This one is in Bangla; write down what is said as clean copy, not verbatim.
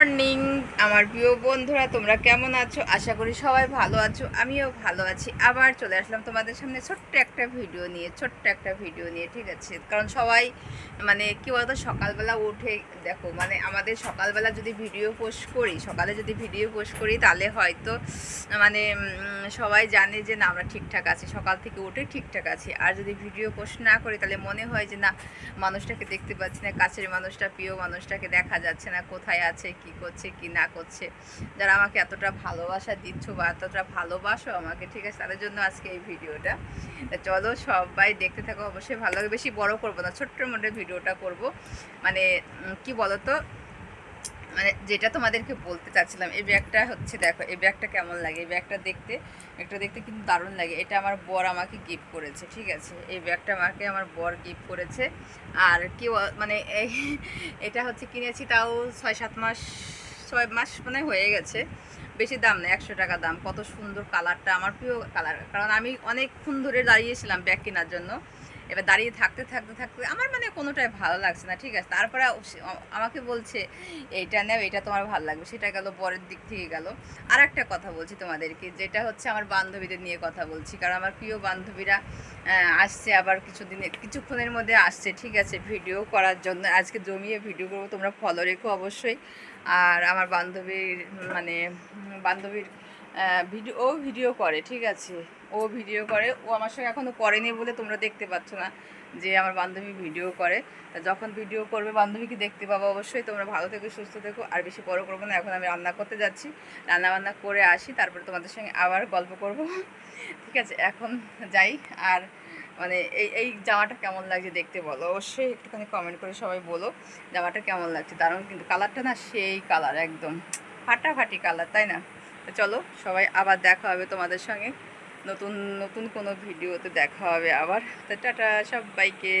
মর্নিং আমার প্রিয় বন্ধুরা, তোমরা কেমন আছো? আশা করি সবাই ভালো আছো, আমিও ভালো আছি। আবার চলে আসলাম তোমাদের সামনে ছোট্ট একটা ভিডিও নিয়ে ঠিক আছে। কারণ সবাই মানে কি বলতো, সকালবেলা উঠে দেখো, মানে আমাদের সকালবেলা যদি ভিডিও পোস্ট করি, সকালে যদি ভিডিও পোস্ট করি তাহলে হয়তো মানে সবাই জানে যে না আমরা ঠিকঠাক আছি, সকাল থেকে উঠে ঠিকঠাক আছি। আর যদি ভিডিও পোস্ট না করি তাহলে মনে হয় যে না, মানুষটাকে দেখতে পাচ্ছি না, কাছের মানুষটা, প্রিয় মানুষটাকে দেখা যাচ্ছে না, কোথায় আছে, কি করছে কি না করছে। যারা আমাকে এতটা ভালোবাসা দিচ্ছ বা এতটা ভালোবাসো আমাকে, ঠিক আছে, তাদের জন্য আজকে এই ভিডিওটা। চলো সবাই দেখতে থাকো, অবশ্যই ভালো লাগে। বেশি বড় করবো না, ছোট্ট মোটে ভিডিওটা করব। মানে কি বলতো, মানে যেটা তোমাদেরকে বলতে চাচ্ছিলাম, এই ব্যাগটা হচ্ছে, দেখো এই ব্যাগটা কেমন লাগে। এই ব্যাগটা দেখতে কিন্তু দারুণ লাগে। এটা আমার বর আমাকে গিফট করেছে, ঠিক আছে। এই ব্যাগটা আমাকে আমার বর গিফট করেছে। আর কেউ মানে এটা হচ্ছে কিনেছি তাও 6-7 মাস, 6 মাস মানে হয়ে গেছে। বেশি দাম না, 100 টাকা দাম। কত সুন্দর কালারটা, আমার প্রিয় কালার। কারণ আমি অনেকক্ষণ ধরে দাঁড়িয়েছিলাম ব্যাগ কেনার জন্য। এবার দাঁড়িয়ে থাকতে আমার মানে কোনোটাই ভালো লাগছে না, ঠিক আছে। তারপরে আমাকে বলছে এইটা নেও, এটা তোমার ভালো লাগবে। সেটা গেল, বরের দিক থেকে গেল। আর একটা কথা বলছি তোমাদেরকে, যেটা হচ্ছে আমার বান্ধবীদের নিয়ে কথা বলছি। কারণ আমার প্রিয় বান্ধবীরা আসছে আবার কিছুক্ষণের মধ্যে আসছে, ঠিক আছে, ভিডিও করার জন্য। আজকে জমিয়ে ভিডিও করবো, তোমরা ফলো রেখো অবশ্যই। আর আমার মানে বান্ধবীর ভিডিও করে, ঠিক আছে। ও ভিডিও করে, ও আমার সঙ্গে এখনও করেনি বলে তোমরা দেখতে পাচ্ছ না যে আমার বান্ধবী ভিডিও করে। তা যখন ভিডিও করবে বান্ধবীকে দেখতে পাবো অবশ্যই। তোমরা ভালো থেকো, সুস্থ থেকো। আর বেশি বড় করবো না, এখন আমি রান্না করতে যাচ্ছি। রান্নাবান্না করে আসি, তারপরে তোমাদের সঙ্গে আবার গল্প করব, ঠিক আছে। এখন যাই। আর মানে এই জামাটা কেমন লাগছে দেখতে বলো, অবশ্যই একটুখানি কমেন্ট করে সবাই বলো জামাটা কেমন লাগছে। দারুণ কিন্তু কালারটা না, সেই কালার, একদম ফাটাফাটি কালার, তাই না? তো চলো সবাই, আবার দেখা হবে তোমাদের সঙ্গে নতুন নতুন কোনো ভিডিওতে দেখা হবে আবার। তো টাটা সবাইকে।